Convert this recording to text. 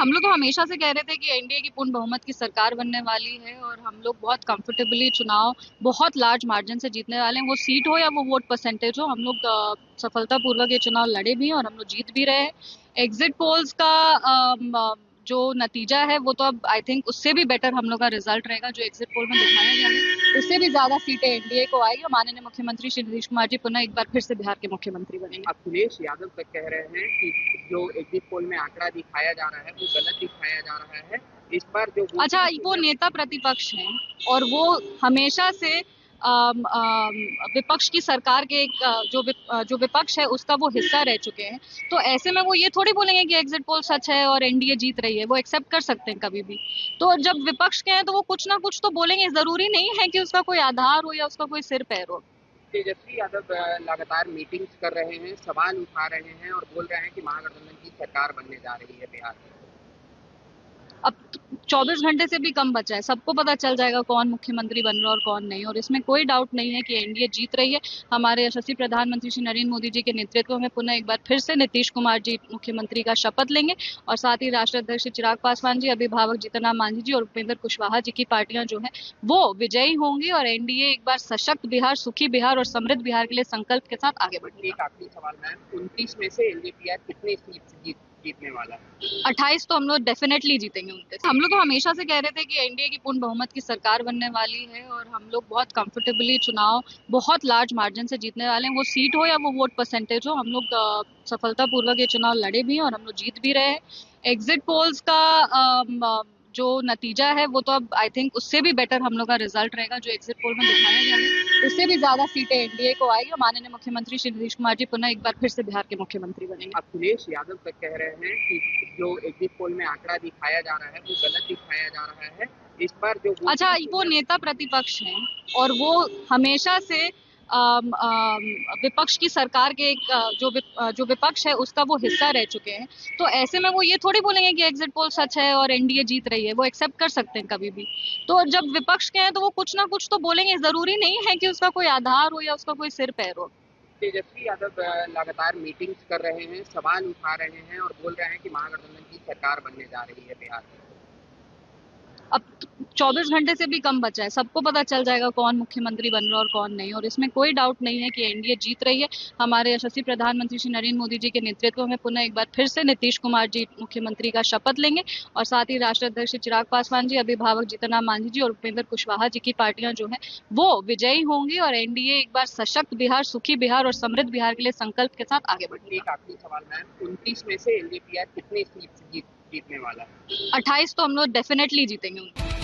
हम लोग तो हमेशा से कह रहे थे कि एनडीए की पूर्ण बहुमत की सरकार बनने वाली है और हम लोग बहुत कंफर्टेबली चुनाव बहुत लार्ज मार्जिन से जीतने वाले हैं। वो सीट हो या वो वोट परसेंटेज हो, हम लोग सफलतापूर्वक ये चुनाव लड़े भी हैं और हम लोग जीत भी रहे हैं। एग्जिट पोल्स का जो नतीजा है वो तो अब आई थिंक उससे भी बेटर हम लोग का रिजल्ट रहेगा। जो एग्जिट पोल में दिखाया जा रहा है उससे भी ज्यादा सीटें एनडीए को आएगी और माननीय मुख्यमंत्री श्री नीतीश कुमार जी पुनः एक बार फिर से बिहार के मुख्यमंत्री बनेंगे। अखिलेश यादव तक कह रहे हैं कि जो एग्जिट पोल में आंकड़ा दिखाया जा रहा है वो गलत दिखाया जा रहा है। इस बार जो अच्छा, वो नेता प्रतिपक्ष हैं और वो हमेशा से विपक्ष की सरकार के जो विपक्ष है उसका वो हिस्सा रह चुके हैं। तो ऐसे में वो ये थोड़ी बोलेंगे कि एग्जिट पोल सच है और एनडीए जीत रही है। वो एक्सेप्ट कर सकते हैं कभी भी। तो जब विपक्ष के हैं तो वो कुछ ना कुछ तो बोलेंगे। जरूरी नहीं है कि उसका कोई आधार हो या उसका कोई सिर पैर हो। तेजस्वी यादव लगातार मीटिंग्स कर रहे हैं, सवाल उठा रहे हैं और बोल रहे हैं कि महागठबंधन की सरकार बनने जा रही है बिहार में। अब 24 घंटे से भी कम बचा है, सबको पता चल जाएगा कौन मुख्यमंत्री बन रहा है और कौन नहीं। और इसमें कोई डाउट नहीं है कि एनडीए जीत रही है। हमारे यशस्वी प्रधानमंत्री श्री नरेंद्र मोदी जी के नेतृत्व में पुनः एक बार फिर से नीतीश कुमार जी मुख्यमंत्री का शपथ लेंगे और साथ ही राष्ट्रीय अध्यक्ष चिराग पासवान जी, अभिभावक जीतन राम मांझी जी और उपेंद्र कुशवाहा जी की पार्टियां जो है वो विजयी होंगी और एनडीए एक बार सशक्त बिहार, सुखी बिहार और समृद्ध बिहार के लिए संकल्प के साथ आगे बढ़ेगी। एक आखिरी सवाल मैम, 29 में से एलजेपीआर कितने सीट जीतने वाला है? 28 तो हम लोग डेफिनेटली जीतेंगे उनके। हम लोग तो हमेशा से कह रहे थे कि एनडीए की पूर्ण बहुमत की सरकार बनने वाली है और हम लोग बहुत कंफर्टेबली चुनाव बहुत लार्ज मार्जिन से जीतने वाले हैं। वो सीट हो या वो वोट परसेंटेज हो, हम लोग सफलतापूर्वक ये चुनाव लड़े भी हैं और हम लोग जीत भी रहे हैं। एग्जिट पोल्स का जो नतीजा है वो तो अब आई थिंक उससे भी बेटर हम लोग का रिजल्ट रहेगा। जो एग्जिट पोल में दिखाया जा रहा है उससे भी ज्यादा सीटें एनडीए को आएगी और माननीय मुख्यमंत्री श्री नीतीश कुमार जी पुनः एक बार फिर से बिहार के मुख्यमंत्री बनेंगे। अखिलेश यादव तक कह रहे हैं कि जो एग्जिट पोल में आंकड़ा दिखाया जा रहा है वो गलत दिखाया जा रहा है। इस बार जो अच्छा, वो नेता प्रतिपक्ष हैं और वो हमेशा से विपक्ष की सरकार के जो विपक्ष है उसका वो हिस्सा रह चुके हैं। तो ऐसे में वो ये थोड़ी बोलेंगे कि एग्जिट पोल सच है और एनडीए जीत रही है। वो एक्सेप्ट कर सकते हैं कभी भी। तो जब विपक्ष के हैं तो वो कुछ ना कुछ तो बोलेंगे। जरूरी नहीं है कि उसका कोई आधार हो या उसका कोई सिर पैर हो। तेजस्वी यादव लगातार मीटिंग्स कर रहे हैं, सवाल उठा रहे हैं और बोल रहे हैं कि महागठबंधन की सरकार बनने जा रही है बिहार में। अब 24 घंटे से भी कम बचा है, सबको पता चल जाएगा कौन मुख्यमंत्री बन रहा है और कौन नहीं। और इसमें कोई डाउट नहीं है कि एनडीए जीत रही है। हमारे यशस्वी प्रधानमंत्री श्री नरेंद्र मोदी जी के नेतृत्व में पुनः एक बार फिर से नीतीश कुमार जी मुख्यमंत्री का शपथ लेंगे और साथ ही राष्ट्रीय अध्यक्ष चिराग पासवान जी, अभिभावक जीतन राम मांझी जी और उपेंद्र कुशवाहा जी की पार्टियां जो है वो विजयी होंगी और एनडीए एक बार सशक्त बिहार, सुखी बिहार और समृद्ध बिहार के लिए संकल्प के साथ आगे बढ़ेगी। एक आखिरी सवाल मैम, 29 में से एलजेपीआर कितने सीट जीतने वाला है? 28 तो हम लोग डेफिनेटली जीतेंगे उनके।